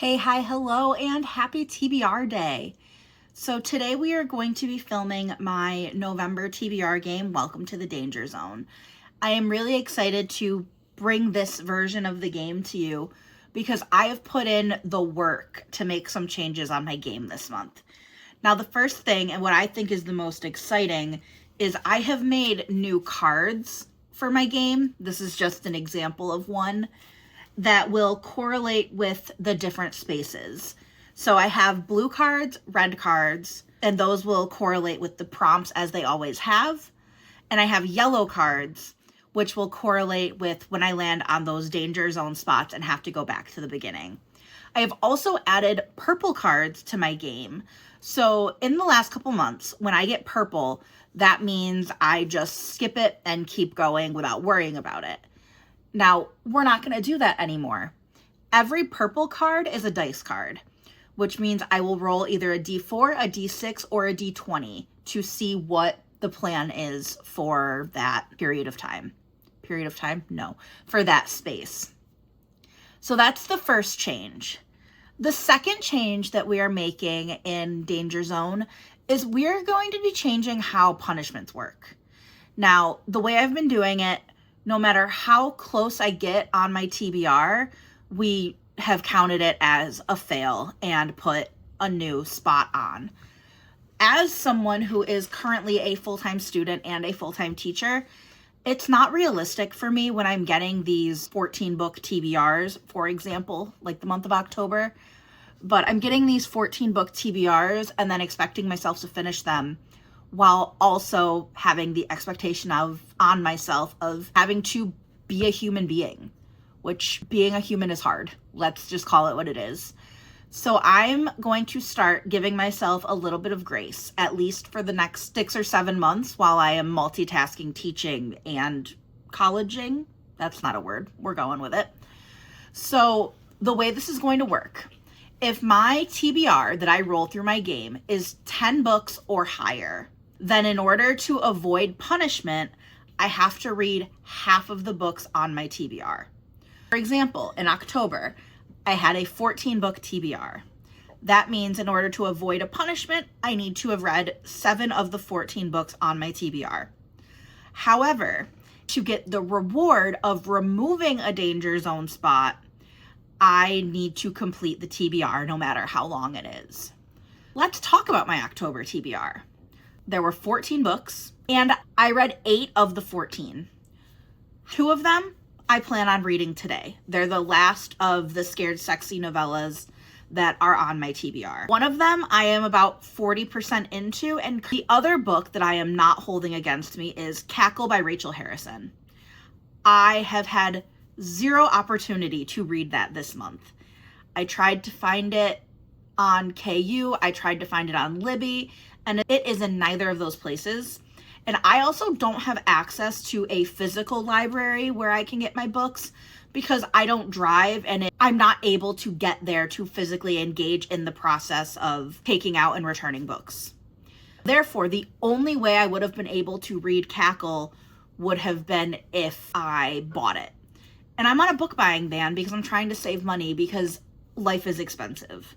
Hey, hi, hello, and happy TBR day. So today we are going to be filming my November TBR game, Welcome to the Danger Zone. I am really excited to bring this version of the game to you because I have put in the work to make some changes on my game this month. Now, the first thing, and what I think is the most exciting, is I have made new cards for my game. This is just an example of one that will correlate with the different spaces. So I have blue cards, red cards, and those will correlate with the prompts as they always have. And I have yellow cards, which will correlate with when I land on those danger zone spots and have to go back to the beginning. I have also added purple cards to my game. So in the last couple months, when I get purple, that means I just skip it and keep going without worrying about it. Now, we're not going to do that anymore. Every purple card is a dice card, which means I will roll either a d4, a d6, or a d20 to see what the plan is for that period of time. Period of time? No, for that space. So that's the first change. The second change that we are making in Danger Zone is we're going to be changing how punishments work. Now, the way I've been doing it, no matter how close I get on my TBR, we have counted it as a fail and put a new spot on. As someone who is currently a full-time student and a full-time teacher, it's not realistic for me when I'm getting these 14-book TBRs, for example, like the month of October, but I'm getting these 14-book TBRs and then expecting myself to finish them while also having the expectation on myself of having to be a human being, which being a human is hard. Let's just call it what it is. So I'm going to start giving myself a little bit of grace, at least for the next 6 or 7 months while I am multitasking, teaching, and colleging. That's not a word. We're going with it. So the way this is going to work, if my TBR that I roll through my game is 10 books or higher, then in order to avoid punishment, I have to read half of the books on my TBR. For example, in October, I had a 14-book TBR. That means in order to avoid a punishment, I need to have read 7 of the 14 books on my TBR. However, to get the reward of removing a danger zone spot, I need to complete the TBR no matter how long it is. Let's talk about my October TBR. There were 14 books, and I read 8 of the 14. 2 of them I plan on reading today. They're the last of the Scared Sexy novellas that are on my TBR. One of them I am about 40% into, and the other book that I am not holding against me is Cackle by Rachel Harrison. I have had 0 opportunity to read that this month. I tried to find it on KU, I tried to find it on Libby, and it is in neither of those places. And I also don't have access to a physical library where I can get my books because I don't drive and I'm not able to get there to physically engage in the process of taking out and returning books. Therefore, the only way I would have been able to read Cackle would have been if I bought it. And I'm on a book buying ban because I'm trying to save money because life is expensive.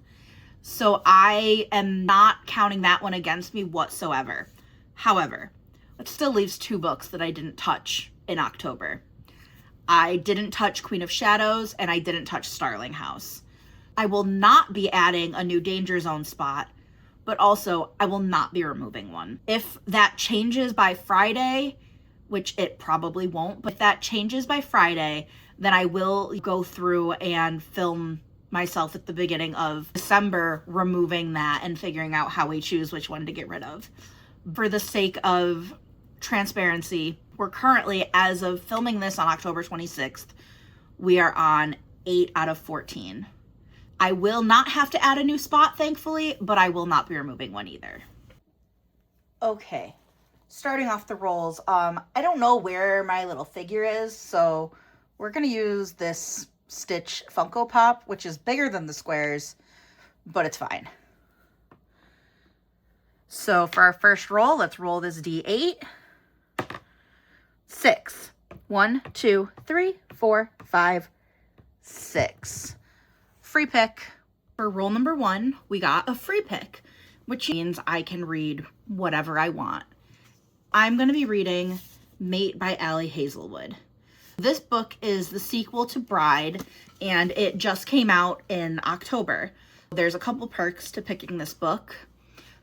So I am not counting that one against me whatsoever. However, it still leaves 2 books that I didn't touch in October. I didn't touch Queen of Shadows and I didn't touch Starling House. I will not be adding a new danger zone spot, but also I will not be removing one. If that changes by Friday, which it probably won't, but if that changes by Friday, then I will go through and film myself at the beginning of December removing that and figuring out how we choose which one to get rid of. For the sake of transparency, we're currently, as of filming this on October 26th, we are on 8 out of 14. I will not have to add a new spot, thankfully, but I will not be removing one either. Okay, starting off the rolls, I don't know where my little figure is, so we're gonna use this Stitch Funko Pop, which is bigger than the squares, but it's fine. So for our first roll, let's roll this D8. 6. 1, 2, 3, 4, 5, 6. Free pick. For roll number 1, we got a free pick, which means I can read whatever I want. I'm going to be reading Mate by Ali Hazelwood. This book is the sequel to Bride, and it just came out in October. There's a couple perks to picking this book.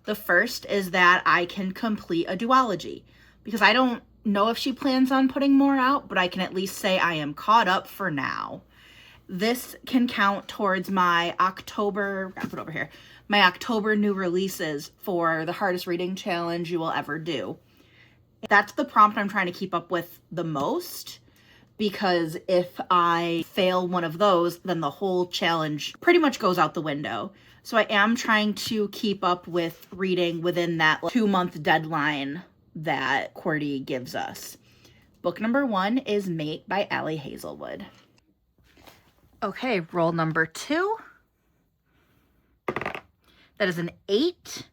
The first is that I can complete a duology, because I don't know if she plans on putting more out, but I can at least say I am caught up for now. This can count towards my October, I'll put it over here, my October new releases for the hardest reading challenge you will ever do. That's the prompt I'm trying to keep up with the most, because if I fail one of those, then the whole challenge pretty much goes out the window. So I am trying to keep up with reading within that 2-month deadline that QWERTY gives us. Book number 1 is Mate by Ali Hazelwood. Okay, roll number 2. That is an 8.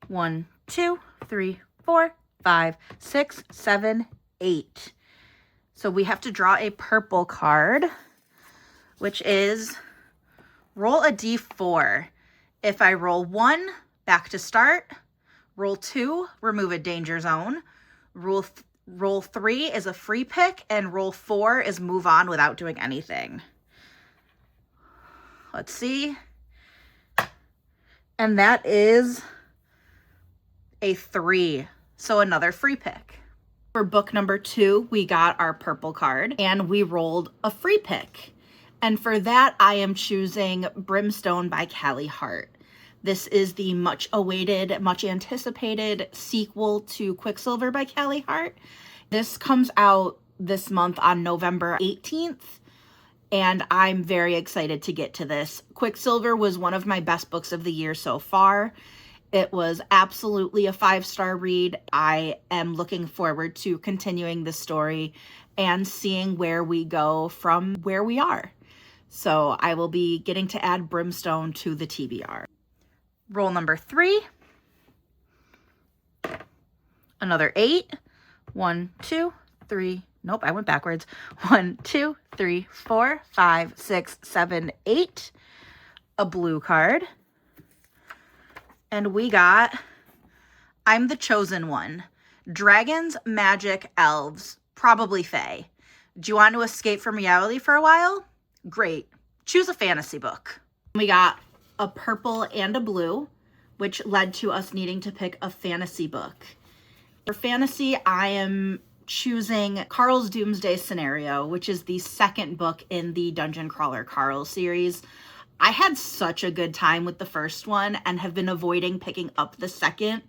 1, 2, 3, 4, 5, 6, 7, 8. So we have to draw a purple card, which is roll a d4. If I roll 1, back to start. Roll 2, remove a danger zone. Roll 3 is a free pick, and roll 4 is move on without doing anything. Let's see. And that is a 3. So another free pick. For book number 2, we got our purple card and we rolled a free pick. And for that, I am choosing Brimstone by Callie Hart. This is the much awaited, much anticipated sequel to Quicksilver by Callie Hart. This comes out this month on November 18th. And I'm very excited to get to this. Quicksilver was one of my best books of the year so far. It was absolutely a 5-star read. I am looking forward to continuing the story and seeing where we go from where we are. So I will be getting to add Brimstone to the TBR. Roll number 3. Another 8. 1, 2, 3. Nope, I went backwards. 1, 2, 3, 4, 5, 6, 7, 8. A blue card. And we got I'm the Chosen One. Dragons, magic, elves, probably fae. Do you want to escape from reality for a while? Great. Choose a fantasy book. We got a purple and a blue, which led to us needing to pick a fantasy book. For fantasy, I am choosing Carl's Doomsday Scenario, which is the second book in the Dungeon Crawler Carl series. I had such a good time with the first one and have been avoiding picking up the second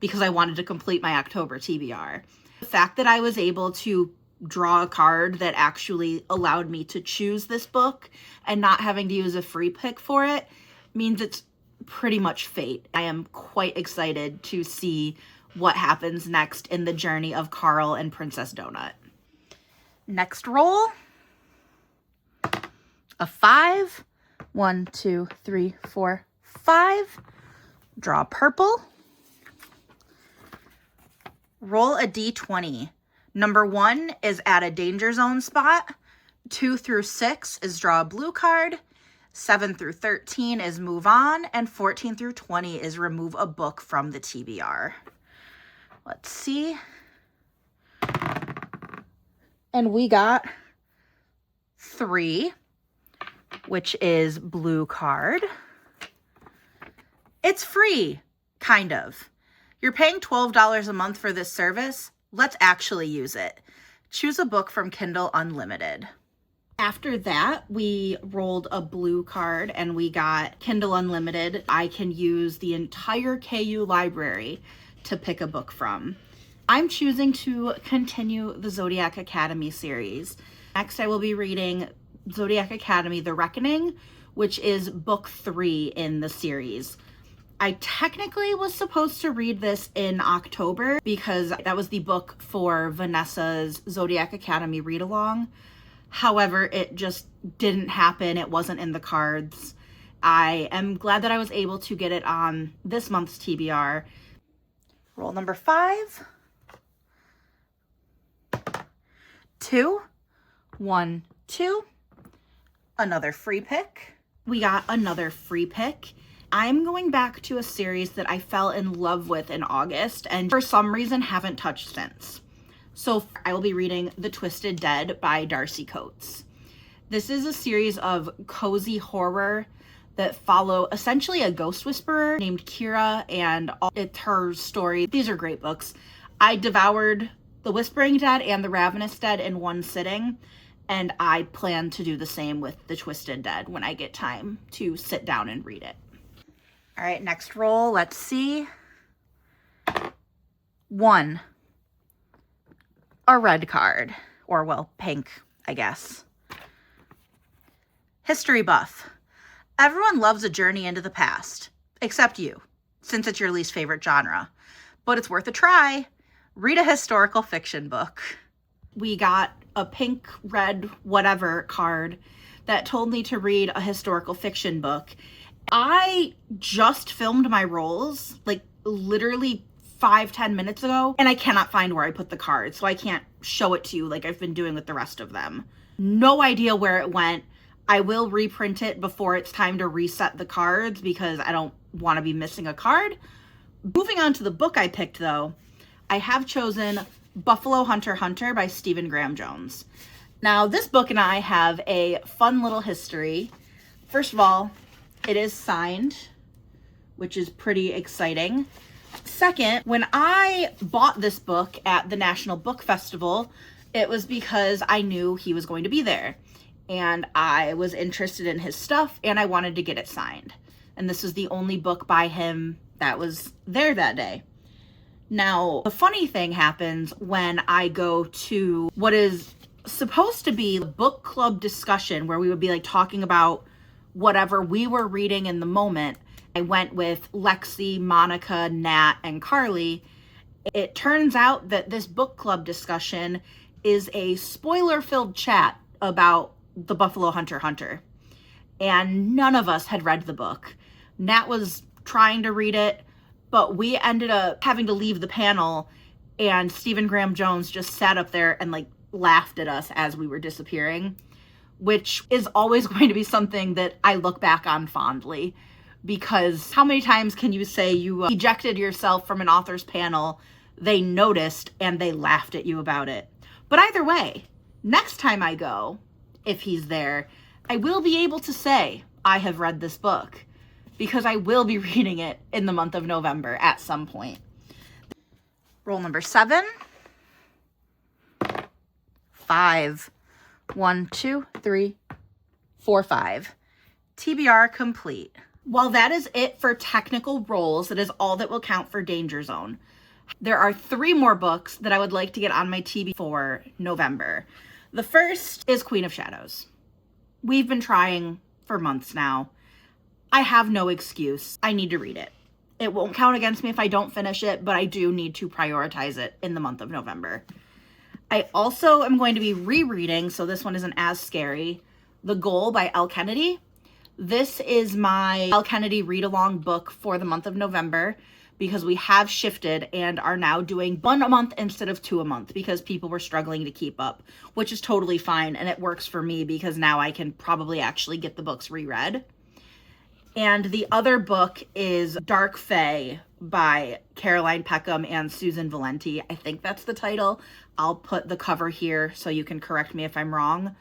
because I wanted to complete my October TBR. The fact that I was able to draw a card that actually allowed me to choose this book and not having to use a free pick for it means it's pretty much fate. I am quite excited to see what happens next in the journey of Carl and Princess Donut. Next roll. A 5. 1, 2, 3, 4, 5. Draw purple. Roll a d20. Number 1 is add a danger zone spot. 2 through 6 is draw a blue card. 7 through 13 is move on. And 14 through 20 is remove a book from the TBR. Let's see. And we got 3, which is blue card. It's free, kind of. You're paying $12 a month for this service. Let's actually use it. Choose a book from Kindle Unlimited. After that, we rolled a blue card and we got Kindle Unlimited. I can use the entire KU library to pick a book from. I'm choosing to continue the Zodiac Academy series. Next, I will be reading Zodiac Academy: The Reckoning, which is book 3 in the series. I technically was supposed to read this in October because that was the book for Vanessa's Zodiac Academy read-along. However, it just didn't happen. It wasn't in the cards. I am glad that I was able to get it on this month's TBR. Roll number 5. 2. 1, 2. Another free pick. we got another free pick. I'm going back to a series that I fell in love with in August and for some reason haven't touched since. So I will be reading The Twisted Dead by Darcy Coates. This is a series of cozy horror that follow essentially a ghost whisperer named Kira, and it's her story. These are great books. I devoured The Whispering Dead and The Ravenous Dead in one sitting, and I plan to do the same with The Twisted Dead when I get time to sit down and read it. All right, next roll. Let's see. 1. A red card. Or, well, pink, I guess. History buff. Everyone loves a journey into the past. Except you, since it's your least favorite genre. But it's worth a try. Read a historical fiction book. We got a pink, red, whatever card that told me to read a historical fiction book. I just filmed my rolls, like literally 5-10 minutes ago, and I cannot find where I put the card, so I can't show it to you like I've been doing with the rest of them. No idea where it went. I will reprint it before it's time to reset the cards because I don't want to be missing a card. Moving on to the book I picked, though, I have chosen Buffalo Hunter Hunter by Stephen Graham Jones. Now, this book and I have a fun little history. First of all, it is signed, which is pretty exciting. Second, when I bought this book at the National Book Festival, it was because I knew he was going to be there. And I was interested in his stuff, and I wanted to get it signed. And this was the only book by him that was there that day. Now, the funny thing happens when I go to what is supposed to be a book club discussion where we would be like talking about whatever we were reading in the moment. I went with Lexi, Monica, Nat, and Carly. It turns out that this book club discussion is a spoiler-filled chat about the Buffalo Hunter Hunter. And none of us had read the book. Nat was trying to read it, but we ended up having to leave the panel, and Stephen Graham Jones just sat up there and like laughed at us as we were disappearing, which is always going to be something that I look back on fondly, because how many times can you say you ejected yourself from an author's panel, they noticed, and they laughed at you about it? But either way, next time I go, if he's there, I will be able to say I have read this book, because I will be reading it in the month of November at some point. Roll number 7. 5. 1, 2, 3, 4, 5. TBR complete. While that is it for technical rolls, that is all that will count for Danger Zone. There are 3 more books that I would like to get on my TB for November. The first is Queen of Shadows. We've been trying for months now. I have no excuse. I need to read it. It won't count against me if I don't finish it, but I do need to prioritize it in the month of November. I also am going to be rereading, so this one isn't as scary, The Goal by Elle Kennedy. This is my Elle Kennedy read-along book for the month of November because we have shifted and are now doing 1 a month instead of 2 a month because people were struggling to keep up, which is totally fine, and it works for me because now I can probably actually get the books reread. And the other book is Dark Fae by Caroline Peckham and Susan Valenti. I think that's the title. I'll put the cover here so you can correct me if I'm wrong.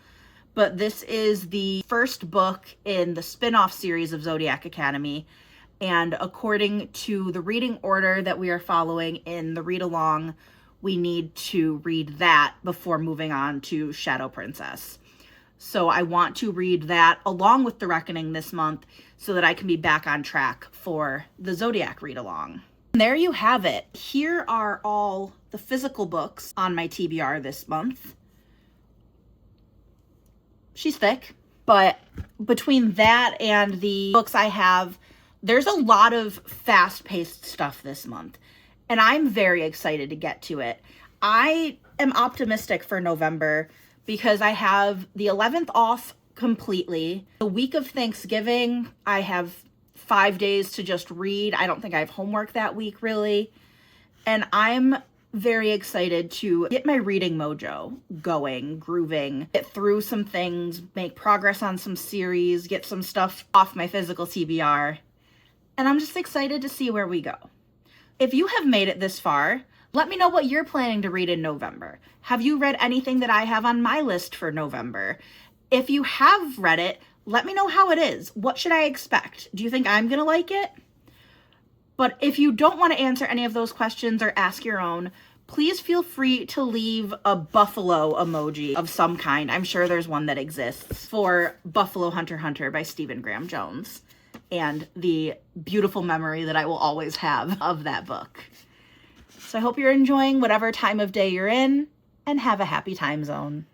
But this is the first book in the spin-off series of Zodiac Academy. And according to the reading order that we are following in the read-along, we need to read that before moving on to Shadow Princess. So I want to read that along with The Reckoning this month so that I can be back on track for the Zodiac read-along. And there you have it. Here are all the physical books on my TBR this month. She's thick, but between that and the books I have, there's a lot of fast-paced stuff this month, and I'm very excited to get to it. I am optimistic for November because I have the 11th off completely. The week of Thanksgiving, I have 5 days to just read. I don't think I have homework that week, really. And I'm very excited to get my reading mojo going, grooving, get through some things, make progress on some series, get some stuff off my physical TBR. And I'm just excited to see where we go. If you have made it this far, let me know what you're planning to read in November. Have you read anything that I have on my list for November? If you have read it, let me know how it is. What should I expect? Do you think I'm gonna like it? But if you don't want to answer any of those questions or ask your own, please feel free to leave a buffalo emoji of some kind. I'm sure there's one that exists for Buffalo Hunter Hunter by Stephen Graham Jones, and the beautiful memory that I will always have of that book. So I hope you're enjoying whatever time of day you're in, and have a happy time zone.